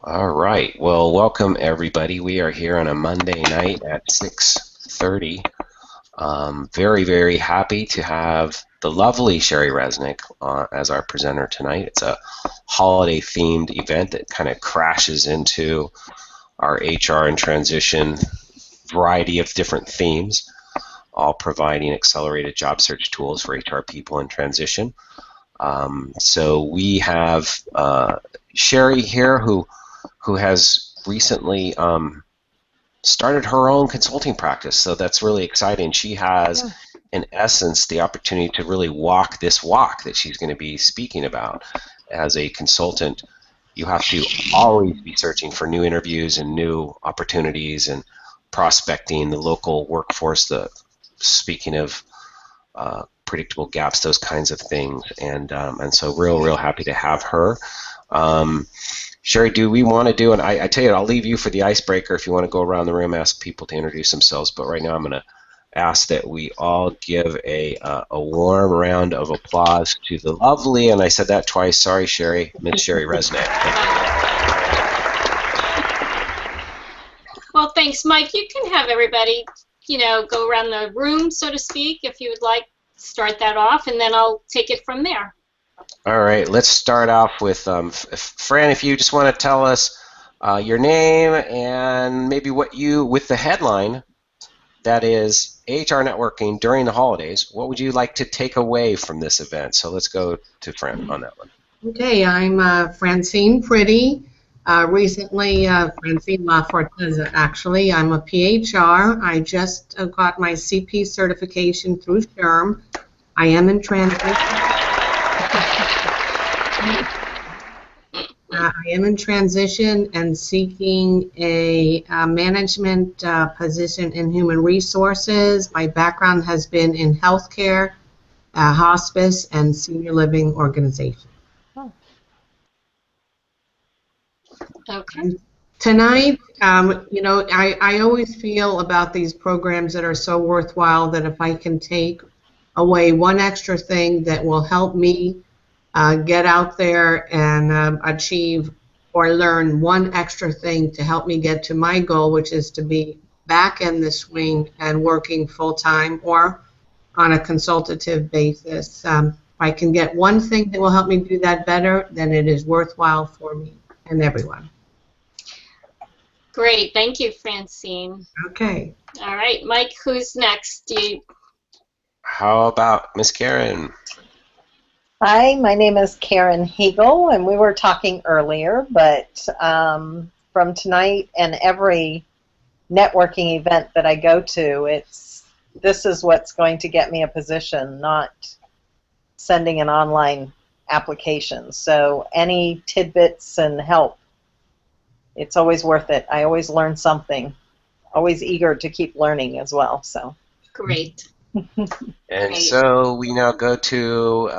All right. Well, welcome everybody. We are here on a Monday night at 6:30. Very, very happy to have the lovely Sheri Resnick as our presenter tonight. It's a holiday-themed event that kind of crashes into our HR and transition variety of different themes, all providing accelerated job search tools for HR people in transition. So we have Sheri here who has recently started her own consulting practice. So that's really exciting. She has, in essence, the opportunity to really walk this walk that she's going to be speaking about. As a consultant, you have to always be searching for new interviews and new opportunities and prospecting the local workforce, speaking of predictable gaps, those kinds of things. And so real happy to have her. Sheri, do we want to do, and I tell you, I'll leave you for the icebreaker if you want to go around the room, ask people to introduce themselves, but right now I'm going to ask that we all give a warm round of applause to the lovely, and I said that twice, sorry Sheri, Miss Sheri Resnick. Well, thanks, Mike. You can have everybody, go around the room, so to speak, if you would like to start that off, and then I'll take it from there. All right, let's start off with Fran, if you just want to tell us your name and maybe what you, with the headline that is HR networking during the holidays, what would you like to take away from this event? So let's go to Fran on that one. Okay, I'm Francine Pretty. Recently, Francine La Forteza, actually. I'm a PHR. I just got my CP certification through SHRM. I am in transition. I am in transition and seeking a management position in human resources. My background has been in healthcare, hospice, and senior living organizations. Okay. Tonight, I always feel about these programs that are so worthwhile that if I can take away one extra thing that will help me get out there and achieve or learn one extra thing to help me get to my goal, which is to be back in the swing and working full-time or on a consultative basis. If I can get one thing that will help me do that better, then it is worthwhile for me and everyone. Great. Thank you, Francine. Okay. All right, Mike, who's next? How about Miss Karen? Hi, my name is Karen Hegel, and we were talking earlier, but from tonight and every networking event that I go to, this is what's going to get me a position, not sending an online application. So any tidbits and help, it's always worth it. I always learn something. Always eager to keep learning as well. So great. And so we now go to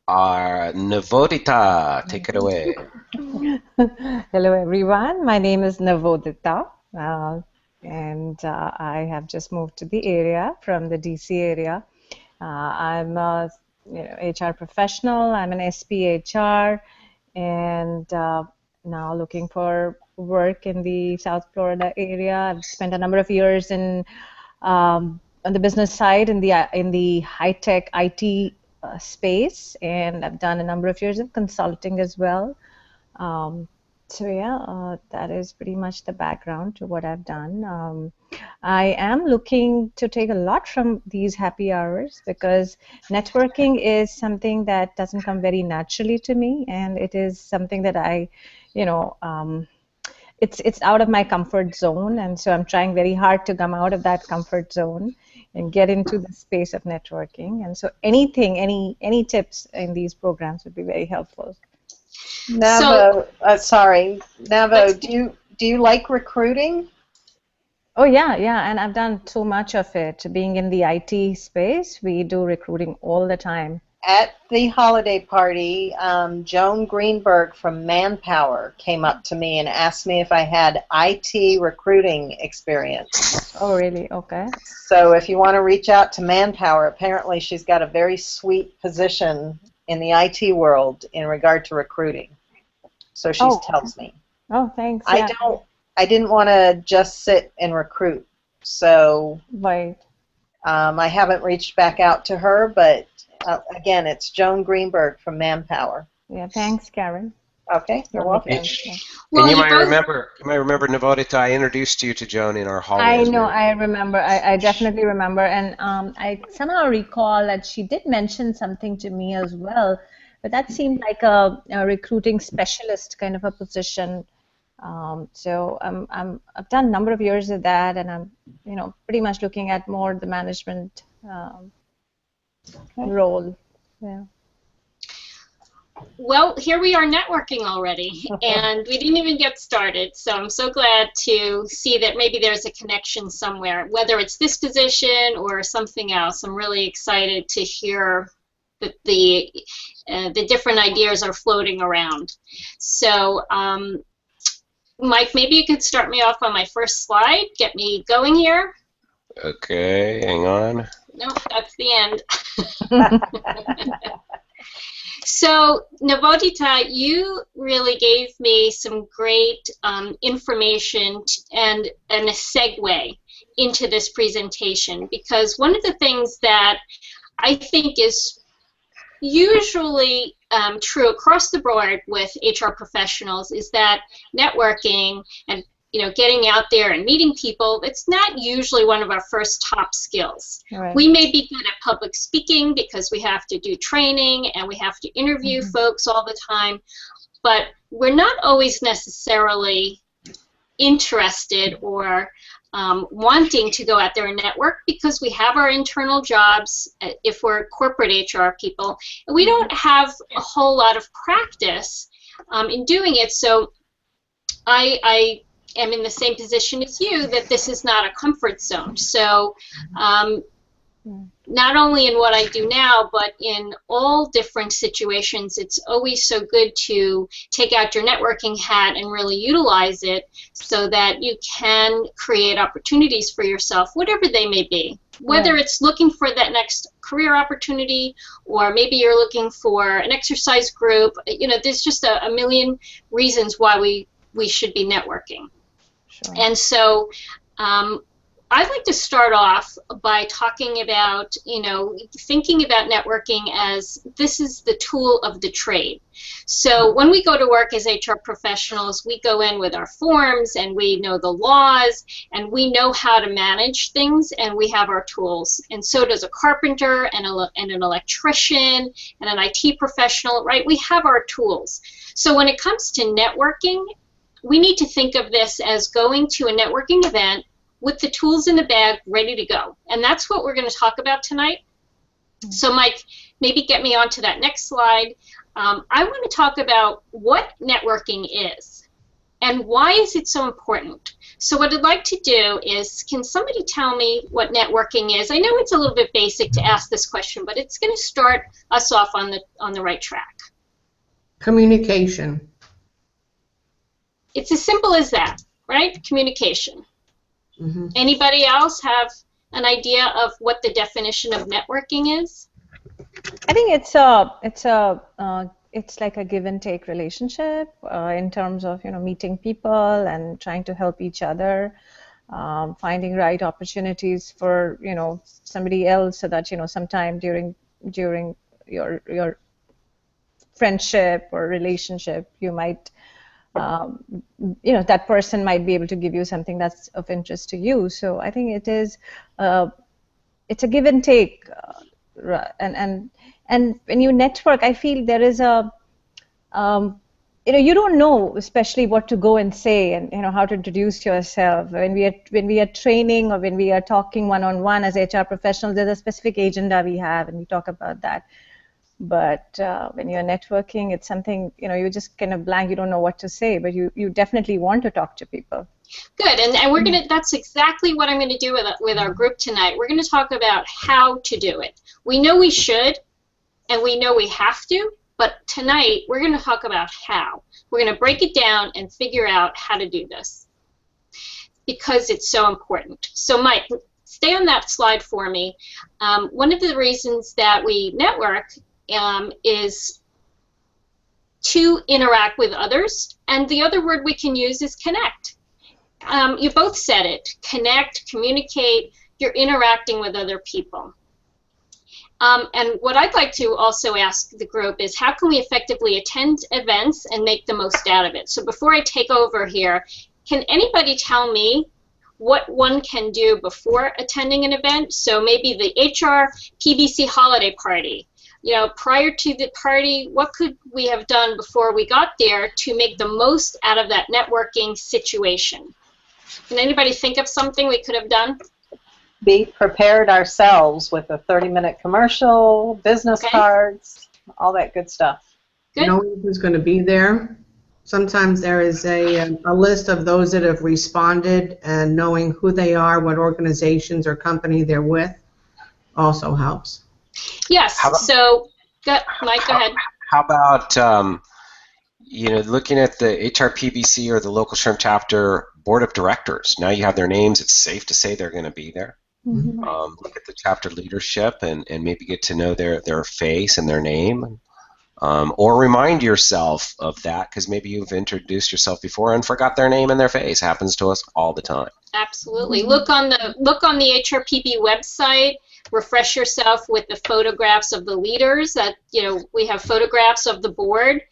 our Navodita. Take it away. Hello, everyone. My name is Navodita, and I have just moved to the area from the DC area. I'm a HR professional. I'm an SPHR, and now looking for work in the South Florida area. I've spent a number of years in on the business side in the high-tech IT space, and I've done a number of years of consulting as well. So yeah, that is pretty much the background to what I've done. I am looking to take a lot from these happy hours because networking is something that doesn't come very naturally to me, and it is something that I, it's out of my comfort zone, and so I'm trying very hard to come out of that comfort zone and get into the space of networking. And so any tips in these programs would be very helpful. Navo, sorry, Navo, do you like recruiting? Oh yeah, and I've done so much of it. Being in the IT space, we do recruiting all the time. At the holiday party, Joan Greenberg from Manpower came up to me and asked me if I had IT recruiting experience. Oh, really? Okay. So if you want to reach out to Manpower, apparently she's got a very sweet position in the IT world in regard to recruiting. So she tells me. Oh, thanks. I Yeah. don't. I didn't want to just sit and recruit, so Right. I haven't reached back out to her. But again, it's Joan Greenberg from Manpower. Yeah. Thanks, Karen. Okay, you're That makes welcome. And, sense. Yeah. and Well, you both. you might remember, Nivodita, I introduced you to Joan in our hallway I as we know, were. I remember, I definitely remember, and I somehow recall that she did mention something to me as well, but that seemed like a recruiting specialist kind of a position. So I've done a number of years of that, and I'm, pretty much looking at more the management Okay. role. Yeah. Well, here we are networking already, and we didn't even get started. So I'm so glad to see that maybe there's a connection somewhere, whether it's this position or something else. I'm really excited to hear that the different ideas are floating around. So, Mike, maybe you could start me off on my first slide, get me going here. Okay, hang on. Nope, that's the end. So, Navodita, you really gave me some great information and a segue into this presentation, because one of the things that I think is usually true across the board with HR professionals is that networking and getting out there and meeting people, it's not usually one of our first top skills. Right. We may be good at public speaking because we have to do training and we have to interview folks all the time, but we're not always necessarily interested or wanting to go out there and network because we have our internal jobs if we're corporate HR people, and we don't have a whole lot of practice in doing it. So I am in the same position as you, that this is not a comfort zone. So not only in what I do now, but in all different situations, it's always so good to take out your networking hat and really utilize it so that you can create opportunities for yourself, whatever they may be. Whether Right. it's looking for that next career opportunity, or maybe you're looking for an exercise group, there's just a million reasons why we should be networking. Sure. And so I'd like to start off by talking about, thinking about networking as this is the tool of the trade. So when we go to work as HR professionals, we go in with our forms and we know the laws and we know how to manage things and we have our tools. And so does a carpenter and an electrician and an IT professional, right? We have our tools. So when it comes to networking, we need to think of this as going to a networking event with the tools in the bag ready to go. And that's what we're going to talk about tonight. So Mike, maybe get me onto that next slide. I want to talk about what networking is and why is it so important. So what I'd like to do is, can somebody tell me what networking is? I know it's a little bit basic to ask this question, but it's going to start us off on the right track. Communication. It's as simple as that, right? Communication. Mm-hmm. Anybody else have an idea of what the definition of networking is? I think it's like a give and take relationship in terms of meeting people and trying to help each other, finding right opportunities for somebody else, so that sometime during your friendship or relationship you might that person might be able to give you something that's of interest to you. So I think it's a give and take, and when you network, I feel there is a you don't know especially what to go and say and how to introduce yourself when we are training or when we are talking one-on-one as HR professionals. There's a specific agenda we have and we talk about that. But when you're networking, it's something, you just kind of blank, you don't know what to say, but you definitely want to talk to people. Good, and we're gonna. That's exactly what I'm gonna do with our group tonight. We're gonna talk about how to do it. We know we should, and we know we have to, but tonight we're gonna talk about how. We're gonna break it down and figure out how to do this because it's so important. So Mike, stay on that slide for me. One of the reasons that we network is to interact with others, and the other word we can use is connect. You both said it. Connect, communicate, you're interacting with other people. And what I'd like to also ask the group is, how can we effectively attend events and make the most out of it? So before I take over here, can anybody tell me what one can do before attending an event? So maybe the HR PBC holiday party. You know, prior to the party, what could we have done before we got there to make the most out of that networking situation? Can anybody think of something we could have done? Be prepared ourselves with a 30-minute commercial, business cards, all that good stuff. Good. Knowing who's going to be there. Sometimes there is a list of those that have responded, and knowing who they are, what organizations or company they're with, also helps. Yes. So, Mike, go ahead. How about you know, looking at the HRPBC or the local shrimp chapter board of directors? Now you have their names. It's safe to say they're going to be there. Mm-hmm. Look at the chapter leadership and maybe get to know their face and their name. Or remind yourself of that, because maybe you've introduced yourself before and forgot their name and their face. Happens to us all the time. Absolutely. Look on the HRPB website. Refresh yourself with the photographs of the leaders. That, you know, we have photographs of the board.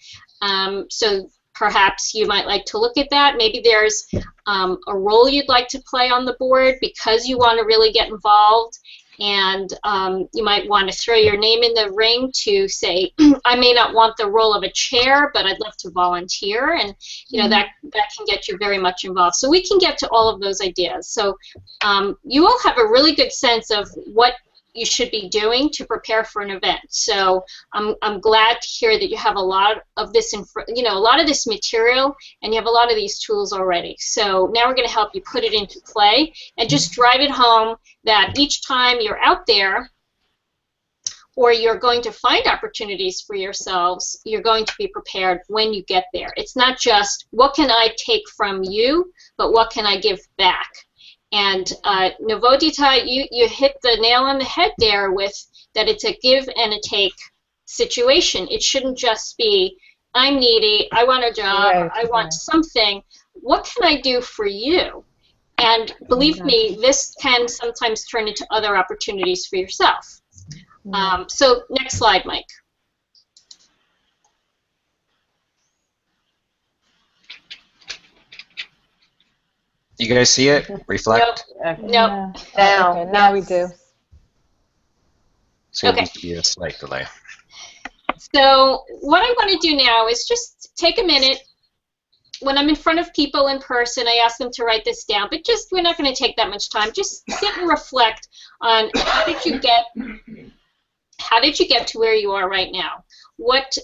So perhaps you might like to look at that. Maybe there's a role you'd like to play on the board because you want to really get involved. And you might want to throw your name in the ring to say, I may not want the role of a chair, but I'd love to volunteer. And, you know, that can get you very much involved. So we can get to all of those ideas. So you all have a really good sense of what you should be doing to prepare for an event. So I'm glad to hear that you have a lot of this, a lot of this material, and you have a lot of these tools already. So now we're going to help you put it into play and just drive it home that each time you're out there or you're going to find opportunities for yourselves, you're going to be prepared when you get there. It's not just what can I take from you, but what can I give back? And Navodita, you hit the nail on the head there with that it's a give and a take situation. It shouldn't just be, I'm needy, I want a job, Right, I want something. What can I do for you? And believe me, this can sometimes turn into other opportunities for yourself. So next slide, Mike. You guys see it? Reflect? Nope. Yeah. Okay, now we do. Seems to be a slight delay. So what I want to do now is just take a minute. When I'm in front of people in person, I ask them to write this down, but just, we're not going to take that much time. Just sit and reflect on how did you get to where you are right now? What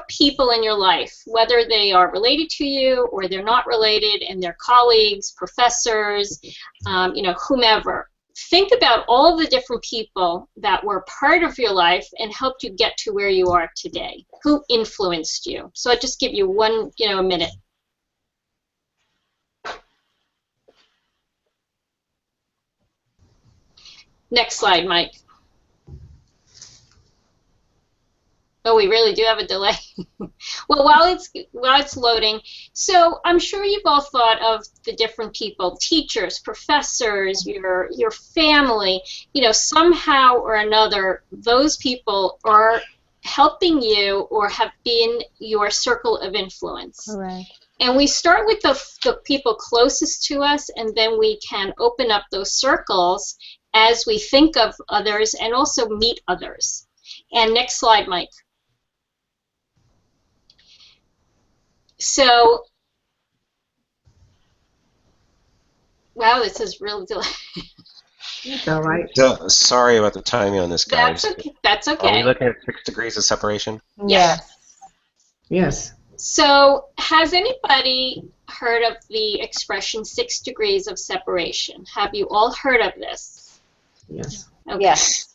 people in your life, whether they are related to you or they're not related, and they're colleagues, professors, whomever. Think about all the different people that were part of your life and helped you get to where you are today. Who influenced you? So I'll just give you a minute. Next slide, Mike. Oh, we really do have a delay. Well, while it's loading, so I'm sure you've all thought of the different people, teachers, professors, your family, somehow or another, those people are helping you or have been your circle of influence. Right. And we start with the people closest to us, and then we can open up those circles as we think of others and also meet others. And next slide, Mike. So, wow, this is really delayed. It's all right. Sorry about the timing on this, guys. That's okay. That's okay. Are we looking at 6 degrees of separation? Yes. Yes. So, has anybody heard of the expression 6 degrees of separation? Have you all heard of this? Yes. Okay. Yes.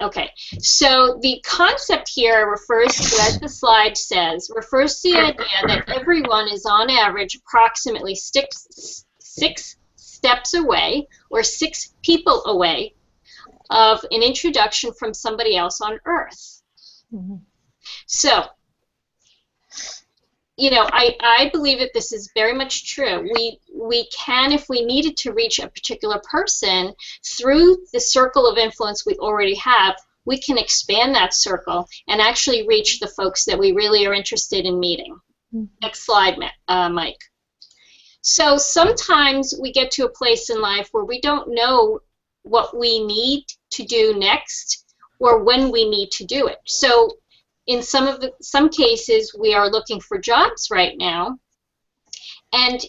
Okay, so the concept here refers to, as the slide says, refers to the idea that everyone is on average approximately six steps away, or 6 people away, of an introduction from somebody else on Earth. Mm-hmm. So, you know, I believe that this is very much true. We can, if we needed to reach a particular person through the circle of influence we already have, we can expand that circle and actually reach the folks that we really are interested in meeting. Next slide, Mike. So sometimes we get to a place in life where we don't know what we need to do next or when we need to do it. So in some cases, we are looking for jobs right now, and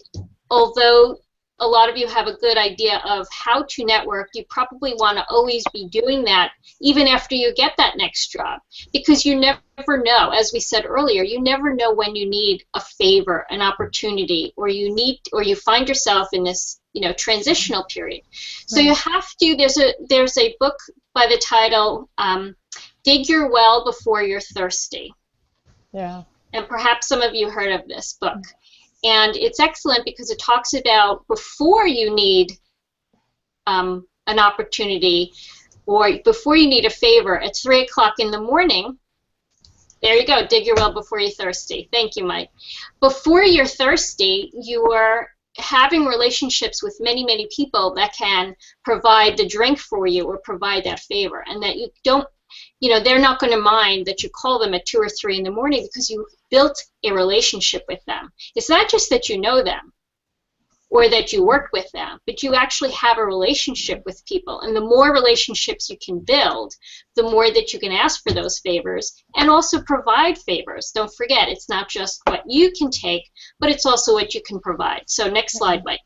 although a lot of you have a good idea of how to network, you probably want to always be doing that even after you get that next job, because you never know, as we said earlier, you never know when you need a favor, an opportunity, or you find yourself in this, you know, transitional period. So you have to, there's a book by the title Dig Your Well Before You're Thirsty. Yeah. And perhaps some of you heard of this book. And it's excellent because it talks about before you need an opportunity or before you need a favor at 3 o'clock in the morning. There you go, dig your well before you're thirsty. Thank you, Mike. Before you're thirsty, you are having relationships with many, many people that can provide the drink for you or provide that favor, and that you don't, you know, they're not going to mind that you call them at 2 or 3 in the morning because you built a relationship with them. It's not just that you know them or that you work with them, but you actually have a relationship with people. And the more relationships you can build, the more that you can ask for those favors and also provide favors. Don't forget, it's not just what you can take, but it's also what you can provide. So next slide, Mike.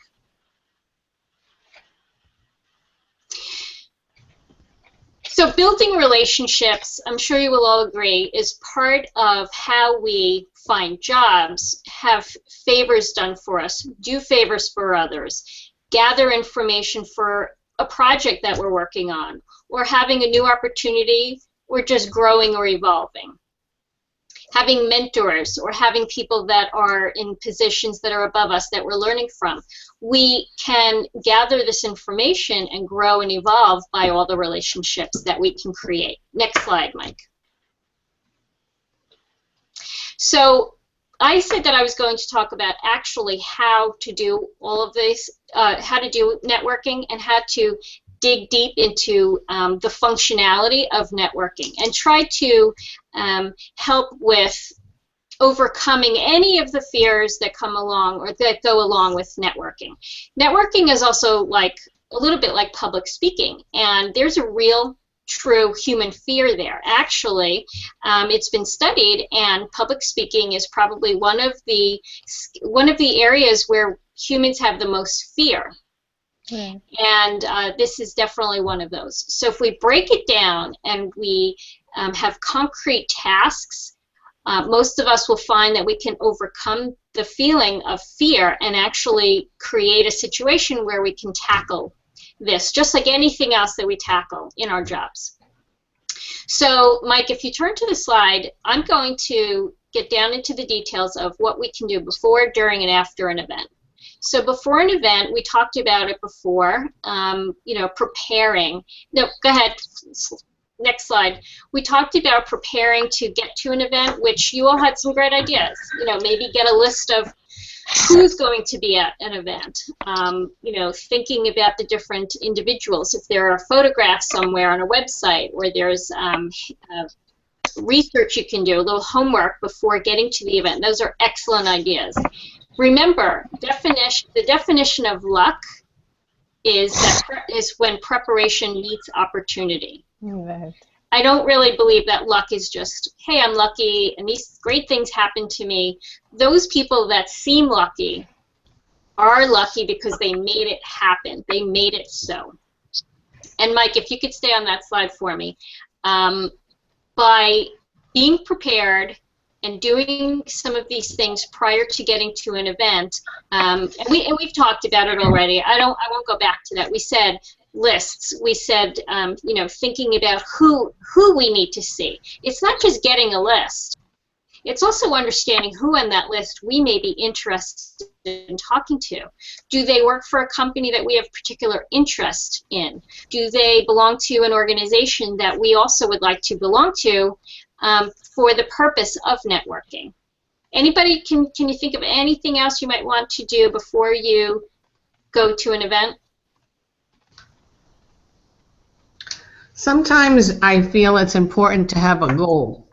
So building relationships, I'm sure you will all agree, is part of how we find jobs, have favors done for us, do favors for others, gather information for a project that we're working on, or having a new opportunity, or just growing or evolving. Having mentors or having people that are in positions that are above us that we're learning from. We can gather this information and grow and evolve by all the relationships that we can create. Next slide, Mike. So I said that I was going to talk about actually how to do all of this, how to do networking and how to dig deep into the functionality of networking and try to help with overcoming any of the fears that come along or that go along with networking. Networking is also like a little bit like public speaking, and there's a real true human fear there. Actually, it's been studied, and public speaking is probably one of the areas where humans have the most fear. Right. And this is definitely one of those. So if we break it down and we have concrete tasks, most of us will find that we can overcome the feeling of fear and actually create a situation where we can tackle this, just like anything else that we tackle in our jobs. So, Mike, if you turn to the slide, I'm going to get down into the details of what we can do before, during, and after an event. So before an event, we talked about it before, you know, preparing. No, go ahead. Next slide. We talked about preparing to get to an event, which you all had some great ideas. You know, maybe get a list of who's going to be at an event. You know, thinking about the different individuals. If there are photographs somewhere on a website, or there's research you can do, a little homework before getting to the event. Those are excellent ideas. Remember, the definition of luck is when preparation meets opportunity. Right. I don't really believe that luck is just, hey, I'm lucky and these great things happen to me. Those people that seem lucky are lucky because they made it happen. They made it so. And Mike, if you could stay on that slide for me. By being prepared and doing some of these things prior to getting to an event, and we've talked about it already. I won't go back to that. We said lists. We said, you know, thinking about who we need to see. It's not just getting a list. It's also understanding who on that list we may be interested in talking to. Do they work for a company that we have particular interest in? Do they belong to an organization that we also would like to belong to for the purpose of networking? Anybody, can you think of anything else you might want to do before you go to an event? Sometimes I feel it's important to have a goal.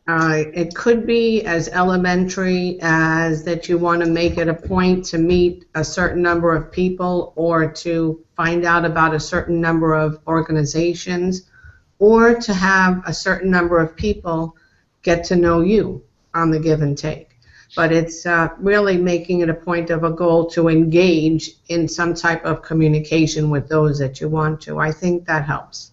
It could be as elementary as that you want to make it a point to meet a certain number of people or to find out about a certain number of organizations or to have a certain number of people get to know you on the give and take. But it's really making it a point of a goal to engage in some type of communication with those that you want to. I think that helps.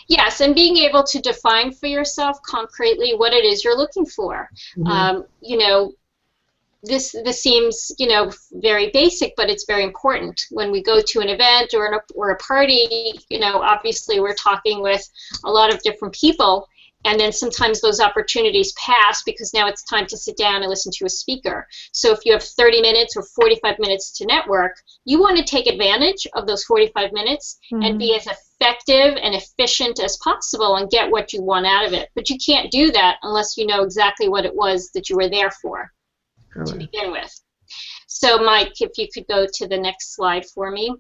Yes, and being able to define for yourself concretely what it is you're looking for. Mm-hmm. You know, this seems, you know, very basic, but it's very important. When we go to an event or a party, you know, obviously we're talking with a lot of different people, and then sometimes those opportunities pass because now it's time to sit down and listen to a speaker. So if you have 30 minutes or 45 minutes to network, you want to take advantage of those 45 minutes and be as effective and efficient as possible and get what you want out of it. But you can't do that unless you know exactly what it was that you were there for to begin with. So Mike, if you could go to the next slide for me.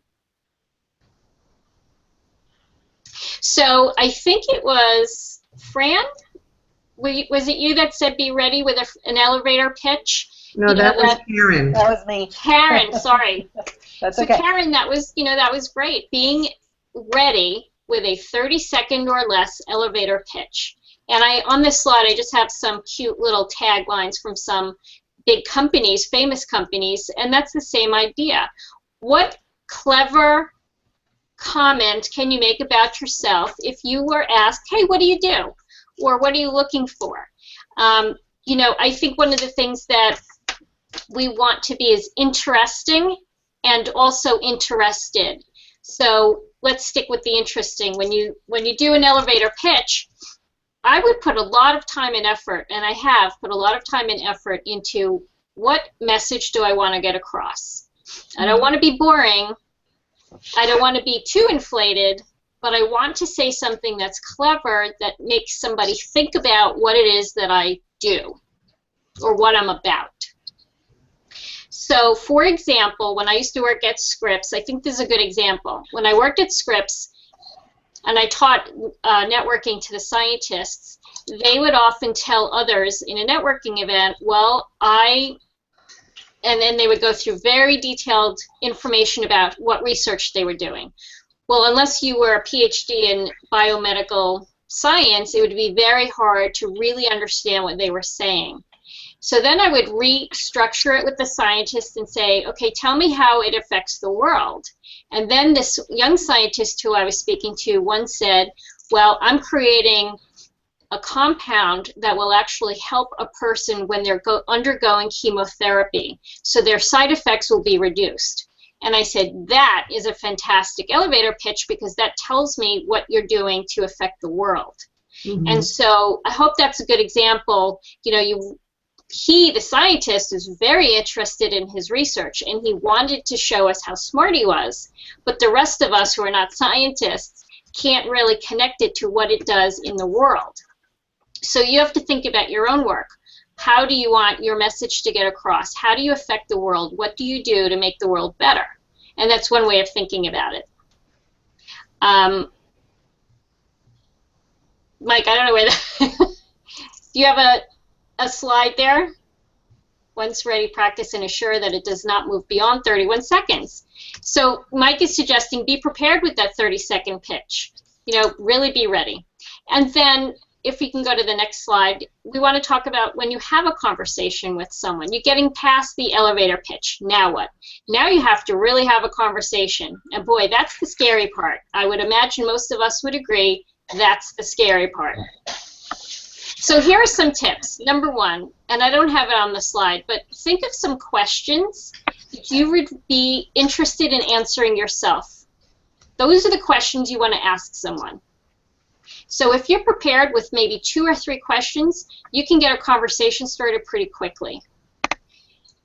So I think it was Fran, was it you that said be ready with an elevator pitch? No, that was Karen. That was me. Karen, sorry. That's So okay. Karen, that was, you know, that was great. Being ready with a 30-second or less elevator pitch. And on this slide, I just have some cute little taglines from some big companies, famous companies, and that's the same idea. What clever comment can you make about yourself if you were asked, hey, what do you do? Or what are you looking for? You know, I think one of the things that we want to be is interesting and also interested. So let's stick with the interesting. When you do an elevator pitch, I would put a lot of time and effort, and I have put a lot of time and effort into what message do I want to get across. I don't want to be boring. I don't want to be too inflated, but I want to say something that's clever that makes somebody think about what it is that I do or what I'm about. So, for example, when I used to work at Scripps, I think this is a good example. When I worked at Scripps and I taught networking to the scientists, they would often tell others in a networking event, well, and then they would go through very detailed information about what research they were doing. Well, unless you were a PhD in biomedical science, it would be very hard to really understand what they were saying. So then I would restructure it with the scientist and say, okay, tell me how it affects the world. And then this young scientist who I was speaking to once said, well, I'm creating a compound that will actually help a person when they're undergoing chemotherapy, so their side effects will be reduced. And I said, that is a fantastic elevator pitch because that tells me what you're doing to affect the world. Mm-hmm. And so I hope that's a good example. You know, the scientist, is very interested in his research, and he wanted to show us how smart he was. But the rest of us who are not scientists can't really connect it to what it does in the world. So you have to think about your own work. How do you want your message to get across? How do you affect the world? What do you do to make the world better? And that's one way of thinking about it. Mike, I don't know where that... Do you have a slide there? Once ready, practice and assure that it does not move beyond 31 seconds. So Mike is suggesting be prepared with that 30-second pitch. You know, really be ready. And then if we can go to the next slide, we want to talk about when you have a conversation with someone. You're getting past the elevator pitch. Now what? Now you have to really have a conversation. And boy, that's the scary part. I would imagine most of us would agree that's the scary part. So here are some tips. Number one, and I don't have it on the slide, but think of some questions that you would be interested in answering yourself. Those are the questions you want to ask someone. So if you're prepared with maybe 2 or 3 questions, you can get a conversation started pretty quickly.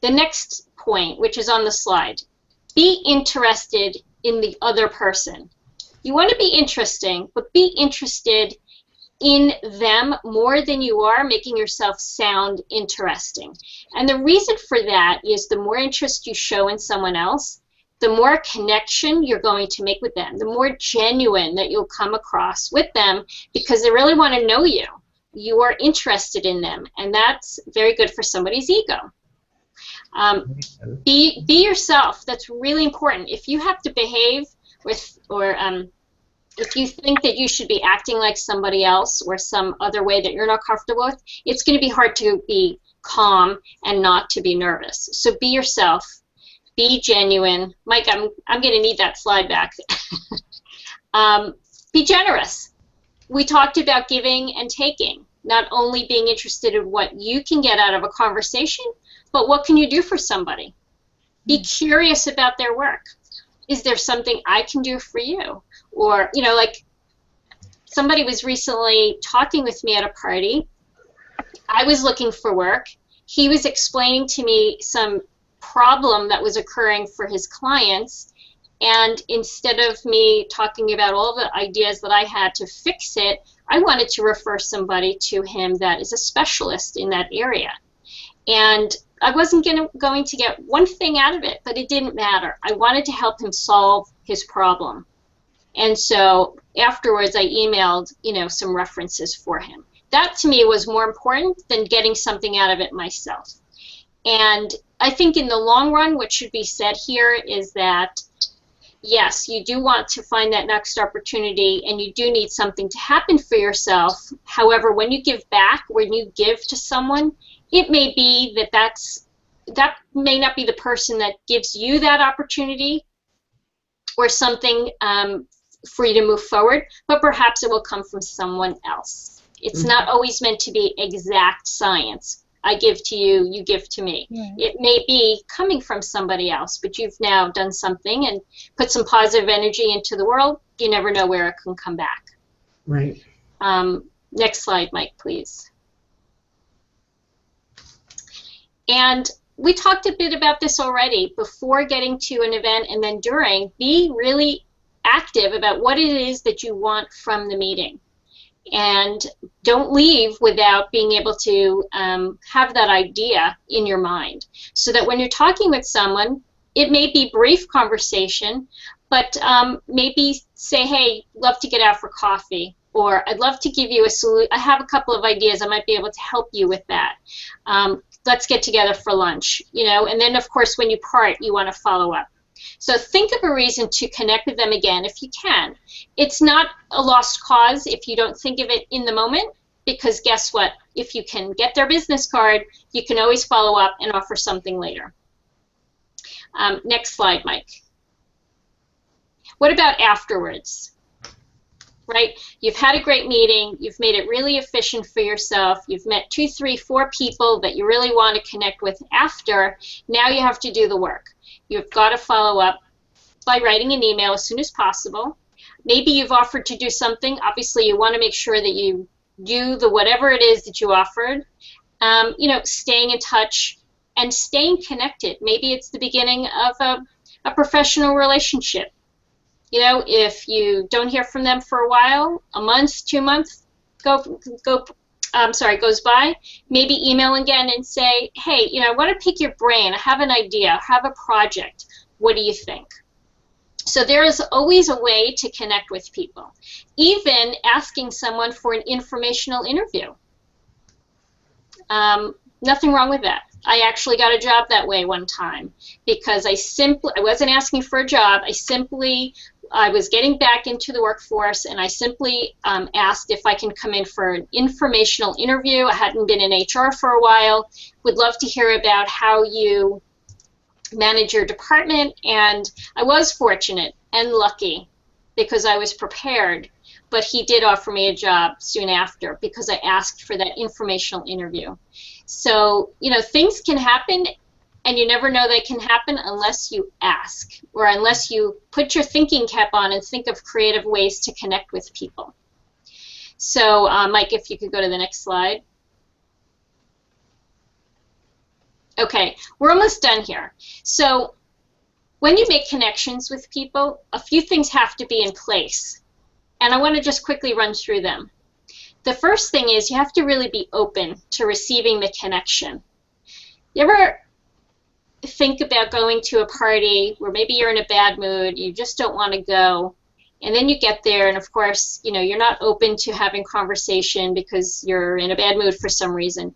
The next point, which is on the slide, be interested in the other person. You want to be interesting, but be interested in them more than you are making yourself sound interesting. And the reason for that is the more interest you show in someone else, the more connection you're going to make with them, the more genuine that you'll come across with them, because they really want to know you. You are interested in them, and that's very good for somebody's ego. Be yourself. That's really important. If you have to behave with, or if you think that you should be acting like somebody else or some other way that you're not comfortable with, it's going to be hard to be calm and not to be nervous. So be yourself. Be genuine. Mike, I'm going to need that slide back. Be generous. We talked about giving and taking, not only being interested in what you can get out of a conversation, but what can you do for somebody? Be curious about their work. Is there something I can do for you? Or, you know, like somebody was recently talking with me at a party. I was looking for work. He was explaining to me some problem that was occurring for his clients, and instead of me talking about all the ideas that I had to fix it, I wanted to refer somebody to him that is a specialist in that area. And I wasn't going to get one thing out of it, but it didn't matter. I wanted to help him solve his problem. And so afterwards I emailed, you know, some references for him. That to me was more important than getting something out of it myself. And I think in the long run, what should be said here is that, yes, you do want to find that next opportunity, and you do need something to happen for yourself. However, when you give back, when you give to someone, it may be that may not be the person that gives you that opportunity or something for you to move forward, but perhaps it will come from someone else. It's not always meant to be exact science. I give to you, you give to me. Right. It may be coming from somebody else, but you've now done something and put some positive energy into the world. You never know where it can come back. Right. Next slide, Mike, please. And we talked a bit about this already. Before getting to an event and then during, be really active about what it is that you want from the meeting. And don't leave without being able to have that idea in your mind. So that when you're talking with someone, it may be brief conversation, but maybe say, hey, love to get out for coffee, or I'd love to give you a solution. I have a couple of ideas. I might be able to help you with that. Let's get together for lunch, you know. And then, of course, when you part, you want to follow up. So think of a reason to connect with them again if you can. It's not a lost cause if you don't think of it in the moment, because guess what? If you can get their business card, you can always follow up and offer something later. Next slide, Mike. What about afterwards? Right? You've had a great meeting. You've made it really efficient for yourself. You've met 2, 3, 4 people that you really want to connect with after. Now you have to do the work. You've got to follow up by writing an email as soon as possible. Maybe you've offered to do something. Obviously, you want to make sure that you do the whatever it is that you offered. You know, staying in touch and staying connected. Maybe it's the beginning of a professional relationship. You know, if you don't hear from them for a while, a month, 2 months goes by, maybe email again and say, hey, you know, I want to pick your brain. I have an idea. I have a project. What do you think? So there is always a way to connect with people. Even asking someone for an informational interview. Nothing wrong with that. I actually got a job that way one time because I wasn't asking for a job. I was getting back into the workforce, and I simply asked if I can come in for an informational interview. I hadn't been in HR for a while. Would love to hear about how you manage your department, and I was fortunate and lucky because I was prepared, but he did offer me a job soon after because I asked for that informational interview. So, you know, things can happen, and you never know they can happen unless you ask or unless you put your thinking cap on and think of creative ways to connect with people. So, Mike, if you could go to the next slide. Okay, we're almost done here. So when you make connections with people, a few things have to be in place. And I want to just quickly run through them. The first thing is you have to really be open to receiving the connection. You ever think about going to a party where maybe you're in a bad mood, you just don't want to go, and then you get there, and of course, you know, you're not open to having conversation because you're in a bad mood for some reason.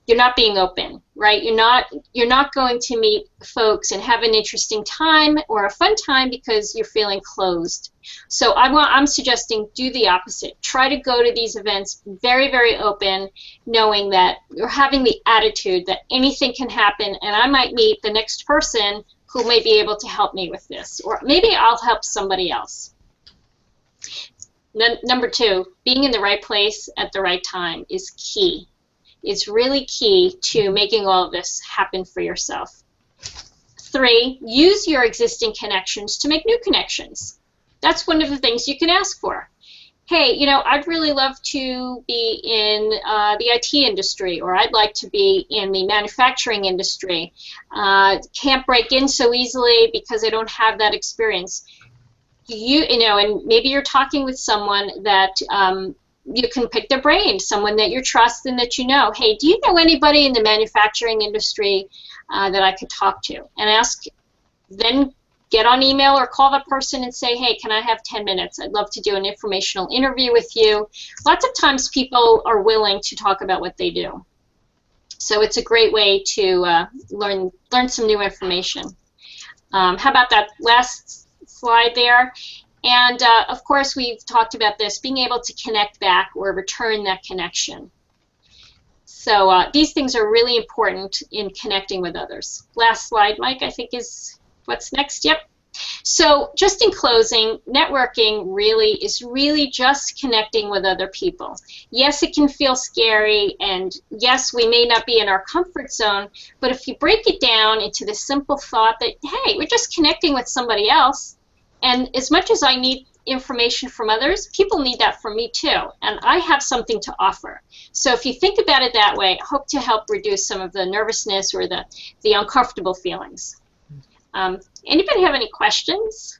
You're not being open, right? You're not going to meet folks and have an interesting time or a fun time because you're feeling closed. So I'm suggesting do the opposite. Try to go to these events very, very open, knowing that you're having the attitude that anything can happen, and I might meet the next person who may be able to help me with this, or maybe I'll help somebody else. Number 2, being in the right place at the right time is key. It's really key to making all of this happen for yourself. 3, use your existing connections to make new connections. That's one of the things you can ask for. Hey, you know, I'd really love to be in the IT industry, or I'd like to be in the manufacturing industry. Can't break in so easily because I don't have that experience. You know, and maybe you're talking with someone that you can pick their brain, someone that you trust and that you know. Hey, do you know anybody in the manufacturing industry that I could talk to? And ask, then get on email or call that person and say, hey, can I have 10 minutes? I'd love to do an informational interview with you. Lots of times people are willing to talk about what they do. So it's a great way to learn some new information. How about that last slide there? And of course, we've talked about this, being able to connect back or return that connection. So these things are really important in connecting with others. Last slide, Mike, I think is what's next. Yep. So just in closing, networking really is just connecting with other people. Yes, it can feel scary, and yes, we may not be in our comfort zone, but if you break it down into the simple thought that, hey, we're just connecting with somebody else, and as much as I need information from others, people need that from me too, and I have something to offer. So if you think about it that way, I hope to help reduce some of the nervousness or the uncomfortable feelings. Anybody have any questions?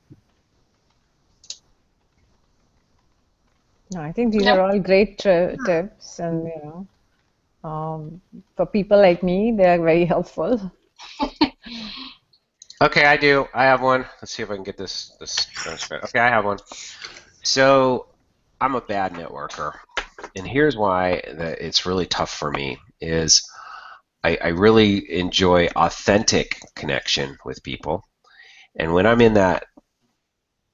No, I think these are all great tips, and you know, for people like me, they are very helpful. Okay, I do. I have one. Let's see if I can get this transcript. Okay, I have one. So I'm a bad networker, and here's why it's really tough for me is I really enjoy authentic connection with people. And when I'm in that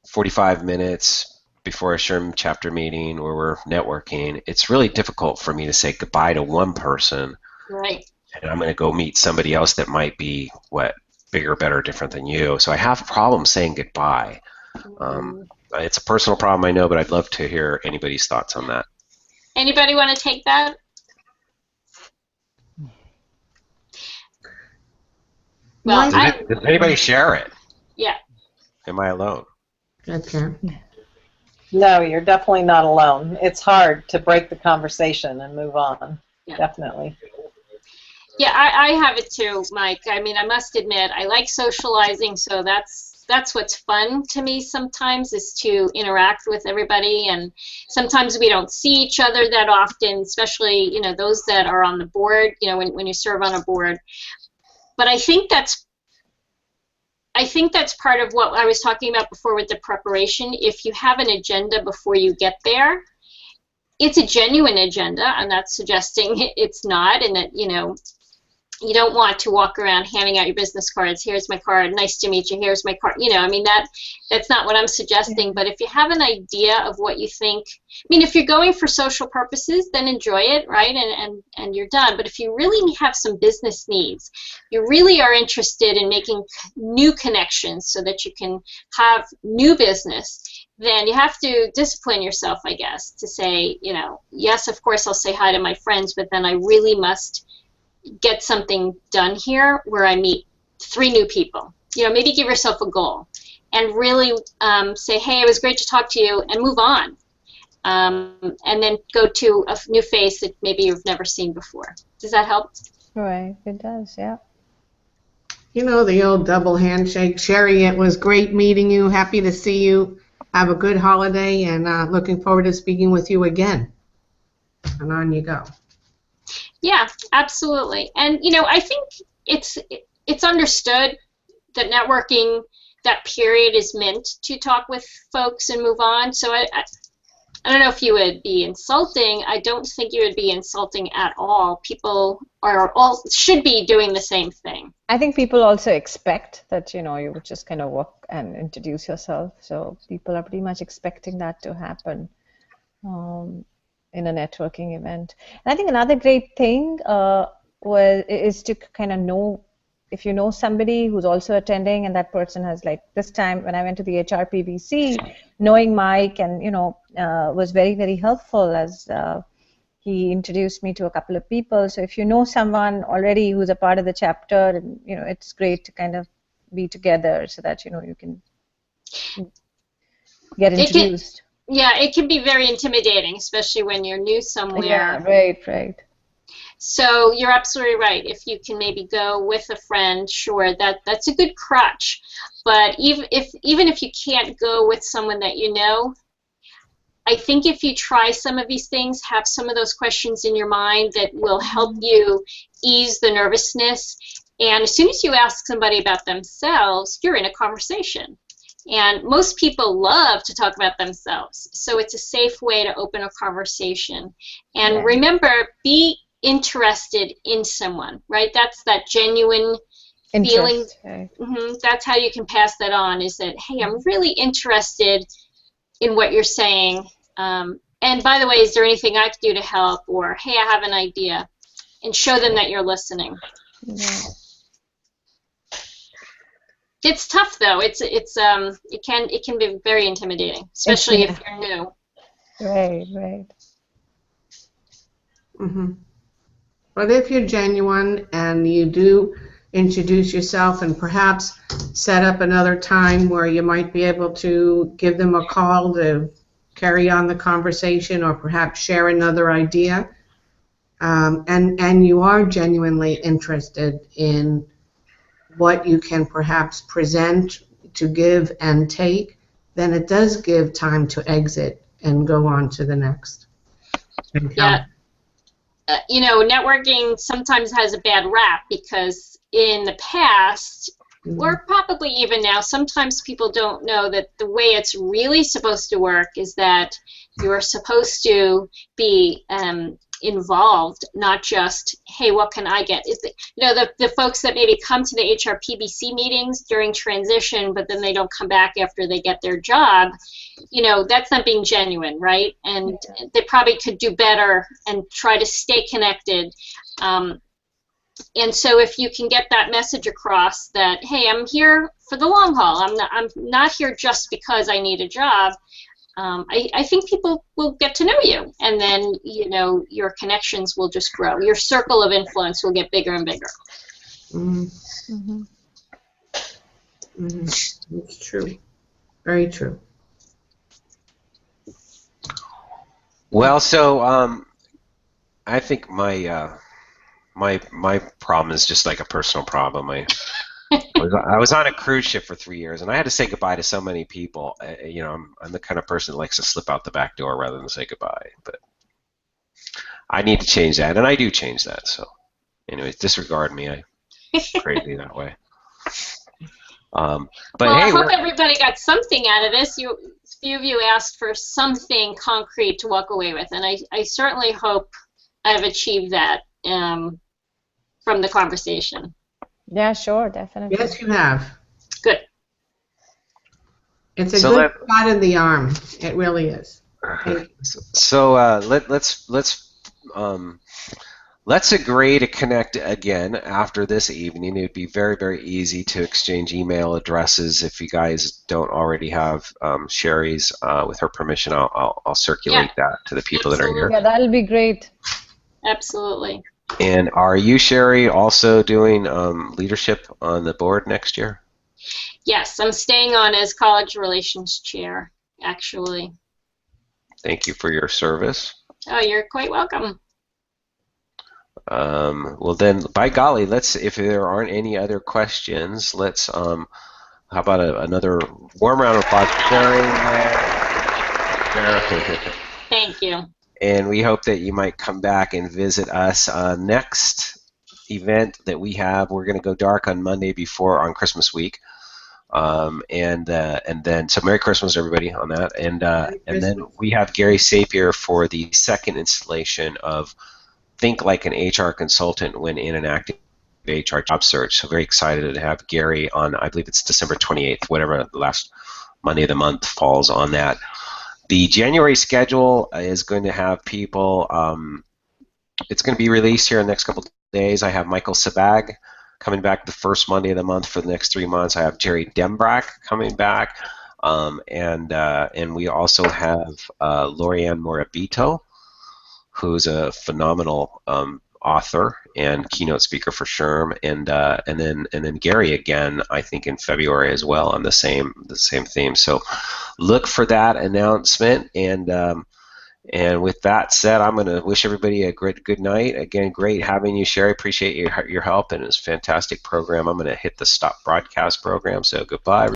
45 minutes before a SHRM chapter meeting where we're networking, it's really difficult for me to say goodbye to one person. Right. And I'm going to go meet somebody else that might be, bigger, better, different than you. So I have problems saying goodbye. It's a personal problem, I know, but I'd love to hear anybody's thoughts on that. Anybody want to take that? Well, does anybody share it? Yeah. Am I alone? Okay. No, you're definitely not alone. It's hard to break the conversation and move on. Yeah. Definitely. Yeah, I have it too, Mike. I mean, I must admit, I like socializing, so that's what's fun to me sometimes, is to interact with everybody. And sometimes we don't see each other that often, especially, you know, those that are on the board, you know, when you serve on a board. But I think that's part of what I was talking about before with the preparation. If you have an agenda before you get there, it's a genuine agenda. I'm not suggesting it's not, and that, you know, you don't want to walk around handing out your business cards. Here's my card. Nice to meet you. Here's my card. You know, I mean, that's not what I'm suggesting. But if you have an idea of what you think, I mean, if you're going for social purposes, then enjoy it, right? And you're done. But if you really have some business needs, you really are interested in making new connections so that you can have new business, then you have to discipline yourself, I guess, to say, you know, yes, of course I'll say hi to my friends, but then I really must get something done here where I meet 3 new people. You know, maybe give yourself a goal and really say, hey, it was great to talk to you, and move on. And then go to a new face that maybe you've never seen before. Does that help? Right, it does, yeah. You know, the old double handshake. Sheri, it was great meeting you. Happy to see you. Have a good holiday, and looking forward to speaking with you again. and on you go. Yeah, absolutely. And I think it's understood that networking, that period is meant to talk with folks and move on. So I don't know if you would be insulting. I don't think you would be insulting at all. People should be doing the same thing. I think people also expect that, you would just kind of walk and introduce yourself. So people are pretty much expecting that to happen in a networking event. And I think another great thing is to kind of know, if you know somebody who's also attending and that person has, like this time when I went to the HRPBC, knowing Mike and, was very, very helpful as he introduced me to a couple of people. So if you know someone already who's a part of the chapter, and, it's great to kind of be together so that, you can get introduced. It can be very intimidating, especially when you're new somewhere. Yeah, right. So you're absolutely right. If you can maybe go with a friend, sure, that's a good crutch. But even if you can't go with someone that you know, I think if you try some of these things, have some of those questions in your mind that will help you ease the nervousness. And as soon as you ask somebody about themselves, you're in a conversation. And most people love to talk about themselves. So it's a safe way to open a conversation. And remember, be interested in someone, right? That's that genuine feeling. Right. That's how you can pass that on, is that, hey, I'm really interested in what you're saying. And by the way, is there anything I could do to help? Or, hey, I have an idea. And show them that you're listening. Yeah. It's tough though. It can be very intimidating, especially if you're new. Right. But if you're genuine and you do introduce yourself and perhaps set up another time where you might be able to give them a call to carry on the conversation or perhaps share another idea, and you are genuinely interested in what you can perhaps present to give and take, then it does give time to exit and go on to the next. Yeah. Networking sometimes has a bad rap because in the past, or probably even now, sometimes people don't know that the way it's really supposed to work is that you're supposed to be involved, not just, hey, what can I get? The folks that maybe come to the HRPBC meetings during transition, but then they don't come back after they get their job, that's not being genuine, right? And they probably could do better and try to stay connected. And so if you can get that message across that, hey, I'm here for the long haul. I'm not here just because I need a job. I think people will get to know you, and then your connections will just grow. Your circle of influence will get bigger and bigger. It's true. Very true. Well, so I think my my problem is just like a personal problem. I was on a cruise ship for 3 years, and I had to say goodbye to so many people. I'm the kind of person that likes to slip out the back door rather than say goodbye. But I need to change that, and I do change that. So, anyways, disregard me. I'm crazy that way. But well, hey, I hope everybody got something out of this. A few of you asked for something concrete to walk away with, and I certainly hope I've achieved that from the conversation. Yeah, sure, definitely. Yes, you have. Good. It's a good spot in the arm. It really is. So let's agree to connect again after this evening. It would be very, very easy to exchange email addresses. If you guys don't already have Sheri's, with her permission, I'll circulate that to the people that are here. Yeah, that'll be great. Absolutely. And are you, Sheri, also doing leadership on the board next year? Yes, I'm staying on as college relations chair, actually. Thank you for your service. Oh, you're quite welcome. Well then, by golly, if there aren't any other questions, let's how about another warm round of applause for Sheri. Thank you. and we hope that you might come back and visit us. Next event that we have, we're going to go dark on Monday on Christmas week. And then so Merry Christmas everybody on that, and then we have Gary Sapier for the second installation of Think Like an HR Consultant when in an active HR job search. So very excited to have Gary on, I believe it's December 28th, whatever the last Monday of the month falls on that. The January schedule is going to have people, it's going to be released here in the next couple of days. I have Michael Sabag coming back the first Monday of the month for the next 3 months. I have Jerry Dembrack coming back, and we also have Lorianne Morabito, who's a phenomenal author and keynote speaker for SHRM, and then Gary again, I think in February as well on the same theme. So look for that announcement, and with that said, I'm going to wish everybody a great good night. Again, great having you, Sheri. Appreciate your help, and it's a fantastic program. I'm going to hit the stop broadcast program. So goodbye.